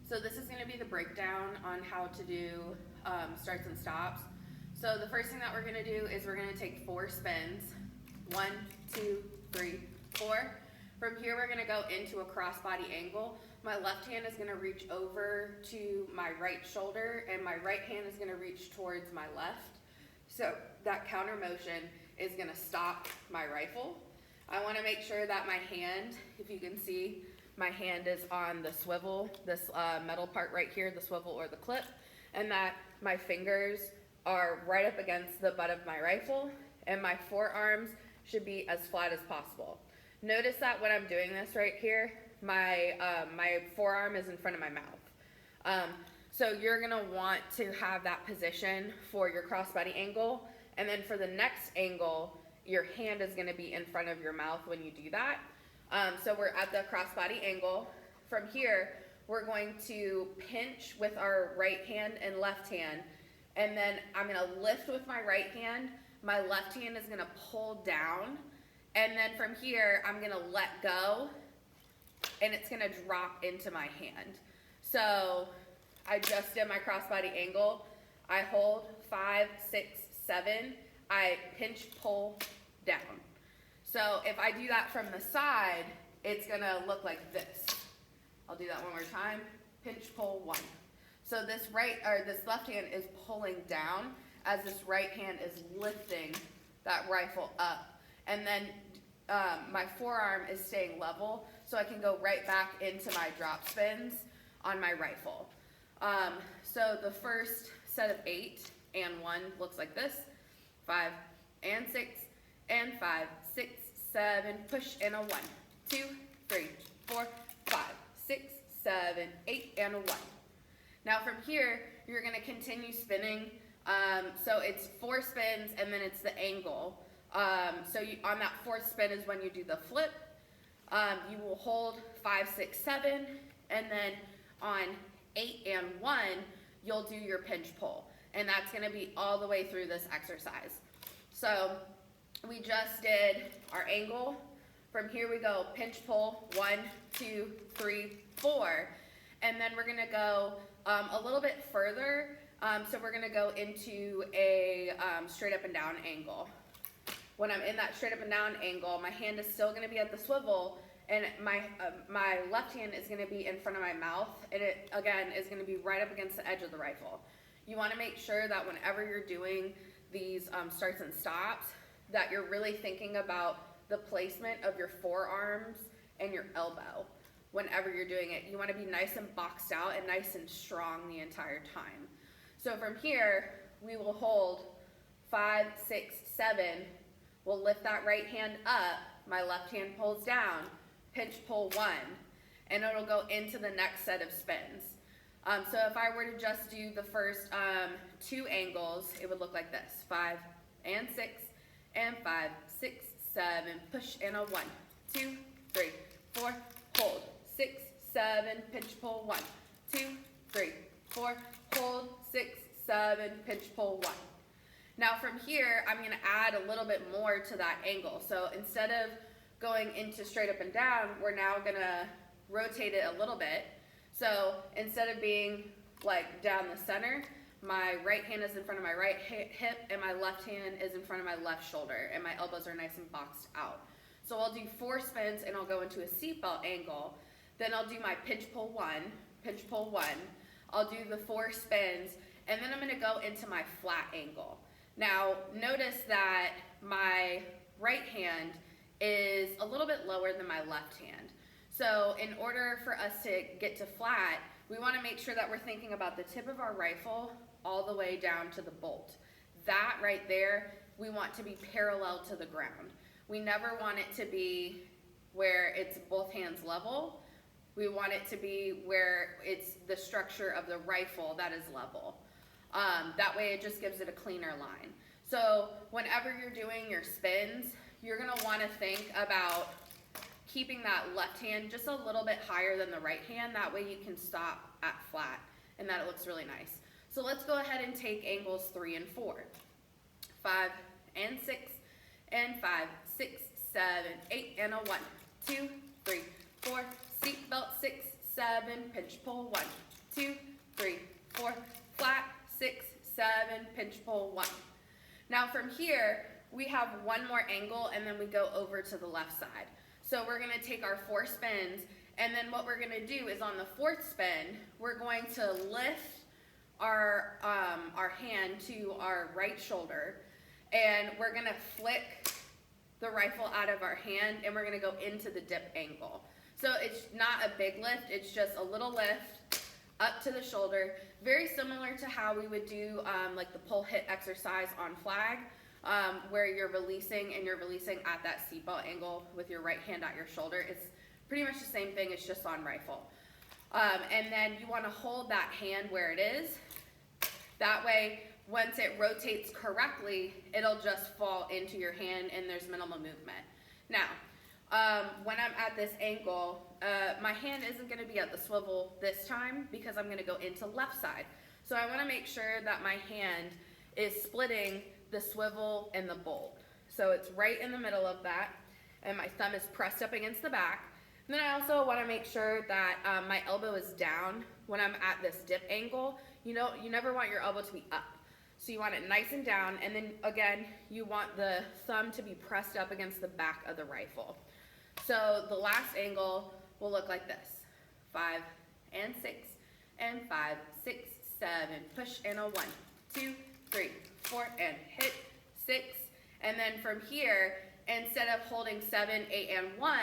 So this is going to be the breakdown on how to do starts and stops. So the first thing that we're going to do is we're going to take 4 spins. 1, 2, 3, 4. From here we're going to go into a crossbody angle. My left hand is going to reach over to my right shoulder and my right hand is going to reach towards my left. So that counter motion is going to stop my rifle. I want to make sure that my hand, if you can see, my hand is on the swivel, this metal part right here, the swivel or the clip, and that my fingers are right up against the butt of my rifle, and my forearms should be as flat as possible. Notice that when I'm doing this right here, my forearm is in front of my mouth. So you're gonna want to have that position for your crossbody angle, and then for the next angle, your hand is gonna be in front of your mouth when you do that. So we're at the crossbody angle. From here, we're going to pinch with our right hand and left hand, and then I'm gonna lift with my right hand, my left hand is gonna pull down, and then from here, I'm gonna let go, and it's gonna drop into my hand. So I just did my crossbody angle. I hold 5, 6, 7, I pinch, pull, down. So if I do that from the side, it's gonna look like this. I'll do that one more time. Pinch, pull, 1. So this left hand is pulling down as this right hand is lifting that rifle up. And then my forearm is staying level, so I can go right back into my drop spins on my rifle. So the first set of 8 and 1 looks like this. 5 and 6 and 5, 6, 7, push and a 1, 2, 3, 4, 5, 6, 7, 8 and a 1. Now from here, you're going to continue spinning. So it's 4 spins and then it's the angle. So on that 4th spin is when you do the flip. You will hold 5, 6, 7, and then on 8 and 1, you'll do your pinch pull. And that's going to be all the way through this exercise. So we just did our angle. From here we go pinch pull, 1, 2, 3, 4. And then we're going to go a little bit further. So we're going to go into a straight up and down angle. When I'm in that straight up and down angle, my hand is still going to be at the swivel, and my left hand is going to be in front of my mouth, and it again is going to be right up against the edge of the rifle. You want to make sure that whenever you're doing these starts and stops, that you're really thinking about the placement of your forearms and your elbow whenever you're doing it. You want to be nice and boxed out and nice and strong the entire time. So from here, we will hold 5, 6, 7. We'll lift that right hand up, my left hand pulls down, pinch, pull, 1, and it'll go into the next set of spins. So if I were to just do the first 2 angles, it would look like this. 5 and 6 and 5, 6, 7, push and a 1, 2, 3, 4, hold, 6, 7, pinch, pull, 1, 2, 3, 4, hold, 6, 7, pinch, pull, 1. Now from here, I'm going to add a little bit more to that angle. So instead of going into straight up and down, we're now going to rotate it a little bit. So instead of being like down the center, my right hand is in front of my right hip and my left hand is in front of my left shoulder, and my elbows are nice and boxed out. So I'll do 4 spins and I'll go into a seatbelt angle. Then I'll do my pinch, pull, 1, pinch, pull, 1. I'll do the 4 spins, and then I'm going to go into my flat angle. Now, notice that my right hand is a little bit lower than my left hand. So in order for us to get to flat, we want to make sure that we're thinking about the tip of our rifle all the way down to the bolt. That right there, we want to be parallel to the ground. We never want it to be where it's both hands level. We want it to be where it's the structure of the rifle that is level. That way it just gives it a cleaner line. So whenever you're doing your spins, you're going to want to think about keeping that left hand just a little bit higher than the right hand. That way you can stop at flat and that it looks really nice. So let's go ahead and take angles 3 and 4. 5 and 6 and 5, 6, 7, 8 and a 1, 2, 3, 4, seatbelt 6, 7, pinch pull, 1, 2, 3, 4, flat, 6, 7, pinch pull, 1. Now from here, we have one more angle and then we go over to the left side. So we're gonna take our 4 spins, and then what we're gonna do is on the 4th spin, we're going to lift our hand to our right shoulder, and we're gonna flick the rifle out of our hand, and we're gonna go into the dip angle. So it's not a big lift, it's just a little lift up to the shoulder, very similar to how we would do like the pull hit exercise on flag, where you're releasing at that seatbelt angle with your right hand at your shoulder. It's pretty much the same thing, it's just on rifle. And then you wanna hold that hand where it is. That way, once it rotates correctly, it'll just fall into your hand and there's minimal movement. Now, when I'm at this angle, my hand isn't gonna be at the swivel this time because I'm gonna go into left side. So I wanna make sure that my hand is splitting the swivel and the bolt. So it's right in the middle of that, and my thumb is pressed up against the back. And then I also wanna make sure that my elbow is down when I'm at this dip angle. You never want your elbow to be up. So you want it nice and down, and then again, you want the thumb to be pressed up against the back of the rifle. So the last angle will look like this. 5 and 6, and 5, 6, 7, push and a 1, 2, 3, 4, and hit 6. And then from here, instead of holding 7, 8, and 1,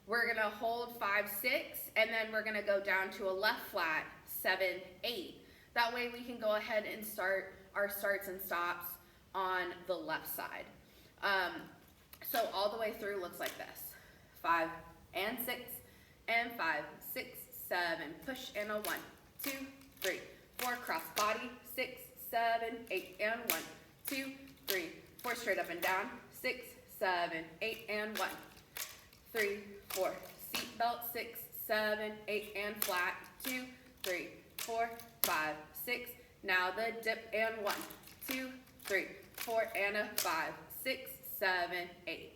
we're gonna hold 5, 6, and then we're gonna go down to a left flat, 7, 8. That way we can go ahead and start our starts and stops on the left side. So all the way through looks like this. 5 and 6, and 5, 6, 7, push and a 1, 2, 3, 4, cross body, 6, 7, 8, and 1, 2, 3, 4, straight up and down, 6, 7, 8, and 1, 3, 4, seat belt, 6, 7, 8, and flat, 2, 3, 4, 5, 6, now the dip and 1, 2, 3, 4, and a 5, 6, 7, 8.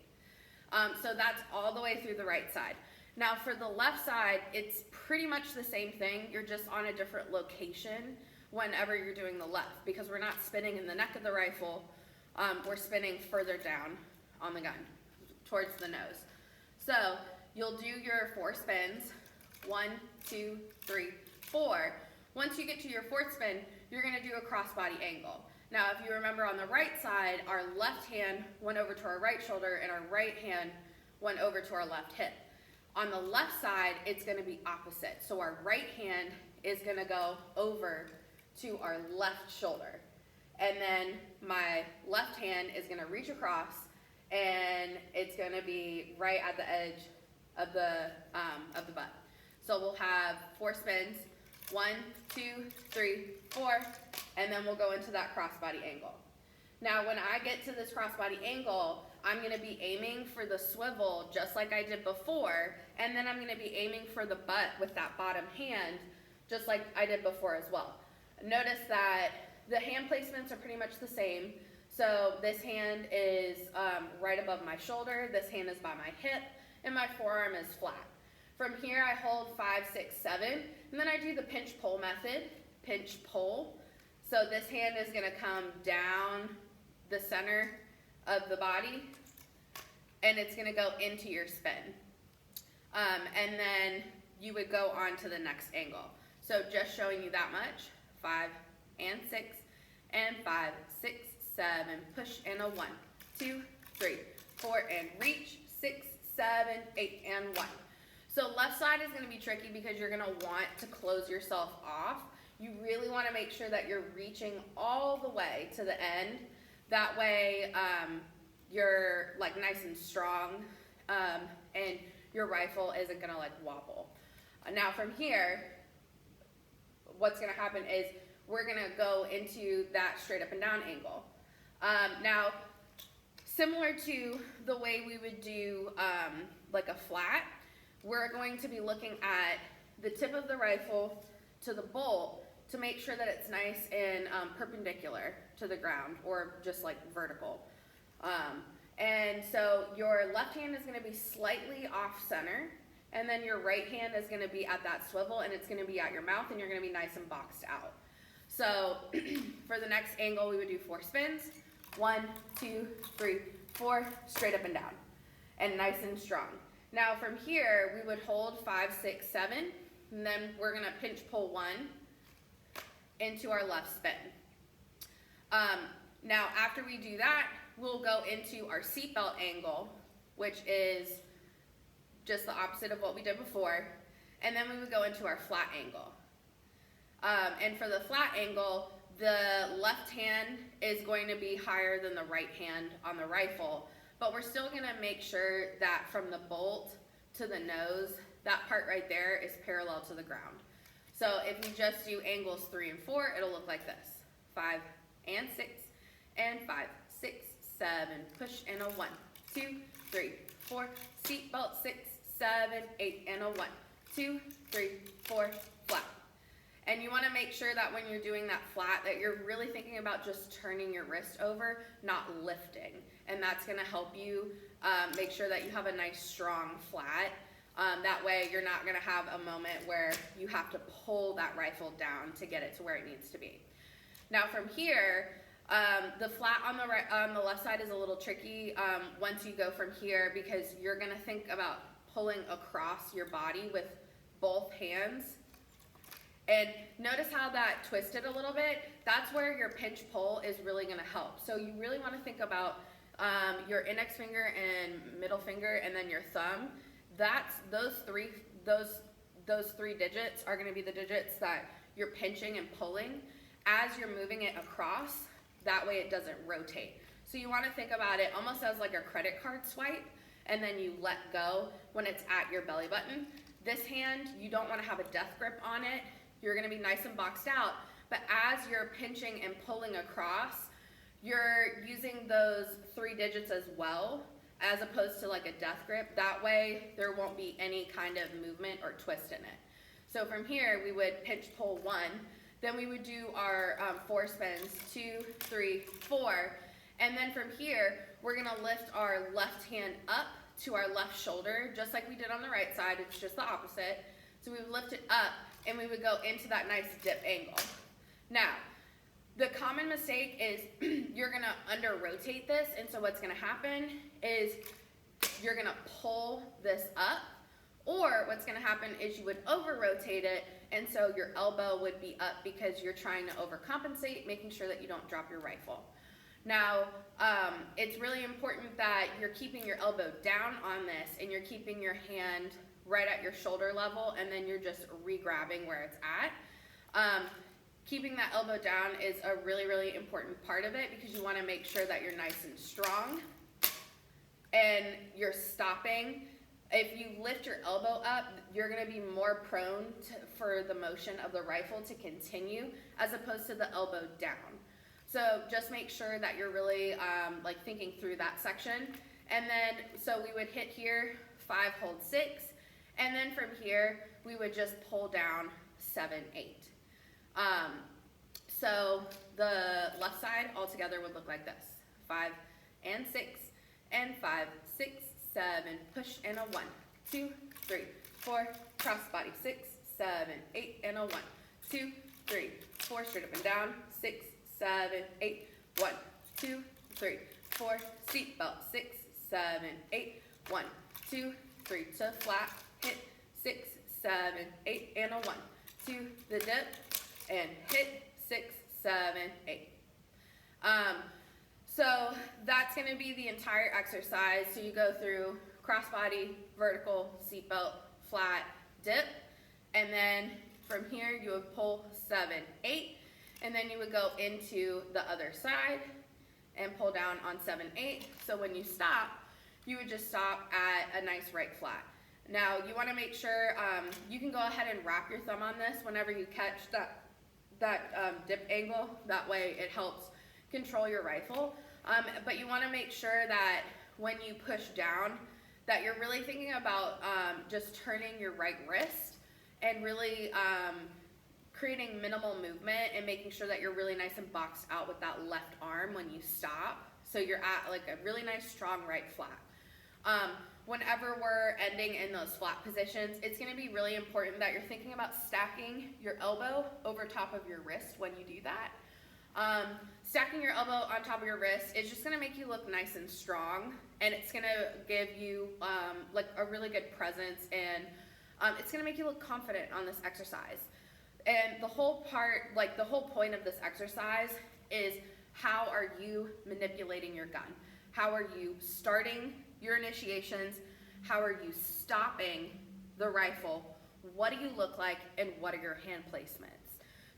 So that's all the way through the right side. Now for the left side, it's pretty much the same thing. You're just on a different location whenever you're doing the left, because we're not spinning in the neck of the rifle. We're spinning further down on the gun, towards the nose. So you'll do your 4 spins, 1, 2, 3, 4. Once you get to your 4th spin, you're gonna do a crossbody angle. Now, if you remember on the right side, our left hand went over to our right shoulder and our right hand went over to our left hip. On the left side, it's gonna be opposite. So our right hand is gonna go over to our left shoulder. And then my left hand is gonna reach across, and it's gonna be right at the edge of the butt. So we'll have 4 spins, 1, 2, 3, 4, and then we'll go into that crossbody angle. Now when I get to this crossbody angle, I'm gonna be aiming for the swivel just like I did before, and then I'm gonna be aiming for the butt with that bottom hand, just like I did before as well. Notice that the hand placements are pretty much the same. So this hand is right above my shoulder, this hand is by my hip, and my forearm is flat. From here I hold 5, 6, 7, and then I do the pinch pull method, pinch pull. So this hand is gonna come down the center of the body, and it's gonna go into your spin. And then you would go on to the next angle. So just showing you that much, 5 and 6, and 5, 6, 7, push and a 1, 2, 3, 4, and reach, 6, 7, 8, and 1. So left side is gonna be tricky because you're gonna want to close yourself off. You really wanna make sure that you're reaching all the way to the end. That way you're like nice and strong, and your rifle isn't gonna like wobble. Now from here, what's gonna happen is we're gonna go into that straight up and down angle. Now, similar to the way we would do like a flat, we're going to be looking at the tip of the rifle to the bolt to make sure that it's nice and perpendicular to the ground, or just like vertical. And so your left hand is gonna be slightly off center, and then your right hand is gonna be at that swivel, and it's gonna be at your mouth, and you're gonna be nice and boxed out. So for the next angle, we would do 4 spins. 1, 2, 3, 4, straight up and down, and nice and strong. Now from here, we would hold 5, 6, 7, and then we're gonna pinch pull 1 into our left spin. Now after we do that, we'll go into our seatbelt angle, which is just the opposite of what we did before, and then we would go into our flat angle. And for the flat angle, the left hand is going to be higher than the right hand on the rifle, but we're still gonna make sure that from the bolt to the nose, that part right there is parallel to the ground. So if you just do angles 3 and 4, it'll look like this. 5 and 6, and 5, 6, 7, push, and a 1, 2, 3, 4, seatbelt, 6, 7, 8, and a 1, 2, 3, 4, flat. And you wanna make sure that when you're doing that flat, that you're really thinking about just turning your wrist over, not lifting. And that's gonna help you make sure that you have a nice strong flat. That way you're not gonna have a moment where you have to pull that rifle down to get it to where it needs to be. Now from here, the flat on the left side is a little tricky once you go from here, because you're gonna think about pulling across your body with both hands. And notice how that twisted a little bit? That's where your pinch pull is really gonna help. So you really wanna think about your index finger and middle finger, and then your thumb. Those three digits are gonna be the digits that you're pinching and pulling as you're moving it across. That way it doesn't rotate. So you wanna think about it almost as like a credit card swipe, and then you let go when it's at your belly button. This hand, you don't wanna have a death grip on it. You're gonna be nice and boxed out, but as you're pinching and pulling across, you're using those 3 digits as well, as opposed to like a death grip. That way, there won't be any kind of movement or twist in it. So from here, we would pinch pull 1, then we would do our 4 spins, 2, 3, 4, and then from here, we're gonna lift our left hand up to our left shoulder, just like we did on the right side. It's just the opposite. So we would lift it up, and we would go into that nice dip angle. Now, the common mistake is you're gonna under rotate this, and so what's gonna happen is you're gonna pull this up, or what's gonna happen is you would over rotate it, and so your elbow would be up because you're trying to overcompensate, making sure that you don't drop your rifle. Now, it's really important that you're keeping your elbow down on this, and you're keeping your hand right at your shoulder level, and then you're just re-grabbing where it's at. Keeping that elbow down is a really, really important part of it, because you wanna make sure that you're nice and strong and you're stopping. If you lift your elbow up, you're gonna be more prone for the motion of the rifle to continue, as opposed to the elbow down. So just make sure that you're really like thinking through that section. And then, so we would hit here, 5, hold 6, and then from here, we would just pull down 7, 8. So the left side altogether would look like this: 5 and 6, and 5, 6, 7, push, and a 1, 2, 3, 4, cross body, 6, 7, 8, and a 1, 2, 3, 4, straight up and down, 6, 7, 8, 1, 2, 3, 4, seatbelt, 6, 7, 8, 1, 2, 3, to flat, hit, 6, 7, 8, and a 1, 2, the dip, and hit, 6, 7, 8. So that's gonna be the entire exercise. So you go through crossbody, vertical, seatbelt, flat, dip, and then from here you would pull 7, 8, and then you would go into the other side and pull down on 7, 8. So when you stop, you would just stop at a nice right flat. Now you wanna make sure, you can go ahead and wrap your thumb on this whenever you catch that dip angle. That way it helps control your rifle. But you wanna make sure that when you push down, that you're really thinking about just turning your right wrist and really creating minimal movement and making sure that you're really nice and boxed out with that left arm when you stop. So you're at like a really nice strong right flat. whenever we're ending in those flat positions, it's going to be really important that you're thinking about stacking your elbow over top of your wrist when you do that. Stacking your elbow on top of your wrist is just going to make you look nice and strong, and it's going to give you like a really good presence, and it's going to make you look confident on this exercise. And the whole point of this exercise is, how are you manipulating your gun? How are you starting your initiations? How are you stopping the rifle? What do you look like, and what are your hand placements?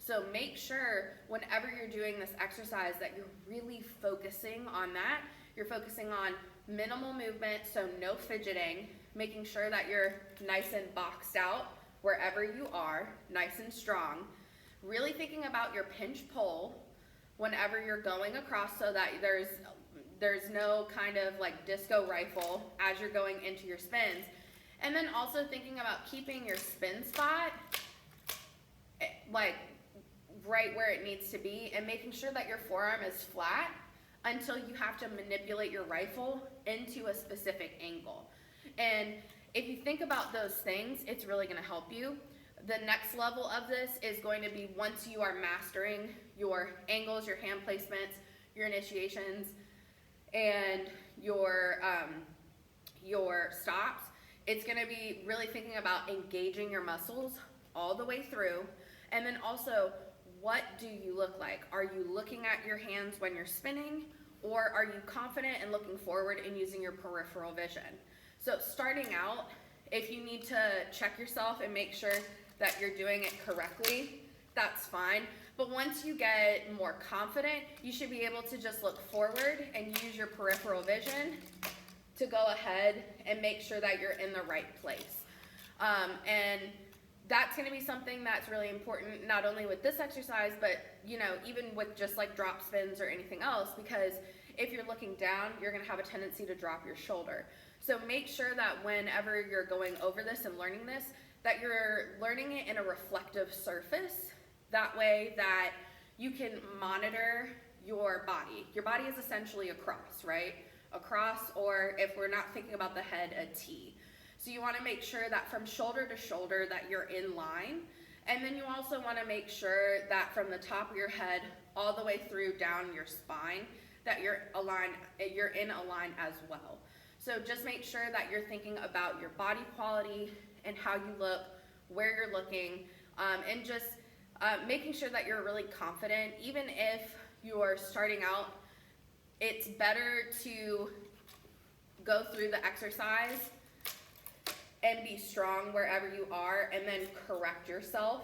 So make sure whenever you're doing this exercise that you're really focusing on that. You're focusing on minimal movement, so no fidgeting, making sure that you're nice and boxed out wherever you are, nice and strong. Really thinking about your pinch pull whenever you're going across, so that there's no kind of like disco rifle as you're going into your spins. And then also thinking about keeping your spin spot like right where it needs to be, and making sure that your forearm is flat until you have to manipulate your rifle into a specific angle. And if you think about those things, it's really going to help you. The next level of this is going to be, once you are mastering your angles, your hand placements, your initiations, and your stops, it's going to be really thinking about engaging your muscles all the way through. And then also, what do you look like? Are you looking at your hands when you're spinning, or are you confident and looking forward and using your peripheral vision? So starting out, if you need to check yourself and make sure that you're doing it correctly, that's fine. But once you get more confident, you should be able to just look forward and use your peripheral vision to go ahead and make sure that you're in the right place. And that's going to be something that's really important, not only with this exercise, but even with just like drop spins or anything else, because if you're looking down, you're going to have a tendency to drop your shoulder. So make sure that whenever you're going over this and learning this, that you're learning it in a reflective surface. That way that you can monitor your body. Your body is essentially a cross, right? A cross, or if we're not thinking about the head, a T. So you want to make sure that from shoulder to shoulder that you're in line. And then you also want to make sure that from the top of your head all the way through down your spine, that you're in a line as well. So just make sure that you're thinking about your body quality and how you look, where you're looking, and just making sure that you're really confident. Even if you're starting out, it's better to go through the exercise and be strong wherever you are and then correct yourself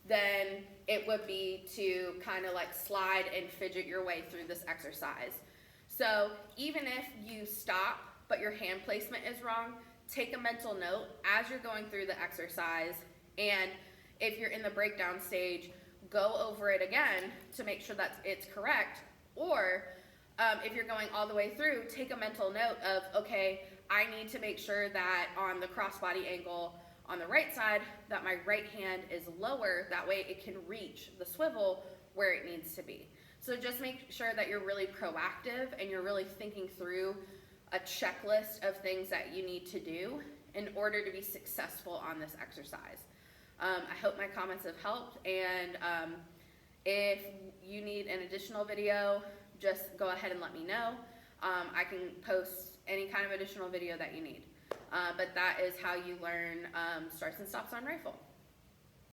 than it would be to kind of like slide and fidget your way through this exercise. So even if you stop but your hand placement is wrong, take a mental note as you're going through the exercise, and if you're in the breakdown stage, go over it again to make sure that it's correct. Or if you're going all the way through, take a mental note of, okay, I need to make sure that on the crossbody angle on the right side, that my right hand is lower, that way it can reach the swivel where it needs to be. So just make sure that you're really proactive and you're really thinking through a checklist of things that you need to do in order to be successful on this exercise. I hope my comments have helped, and if you need an additional video, just go ahead and let me know. I can post any kind of additional video that you need. But that is how you learn starts and stops on rifle.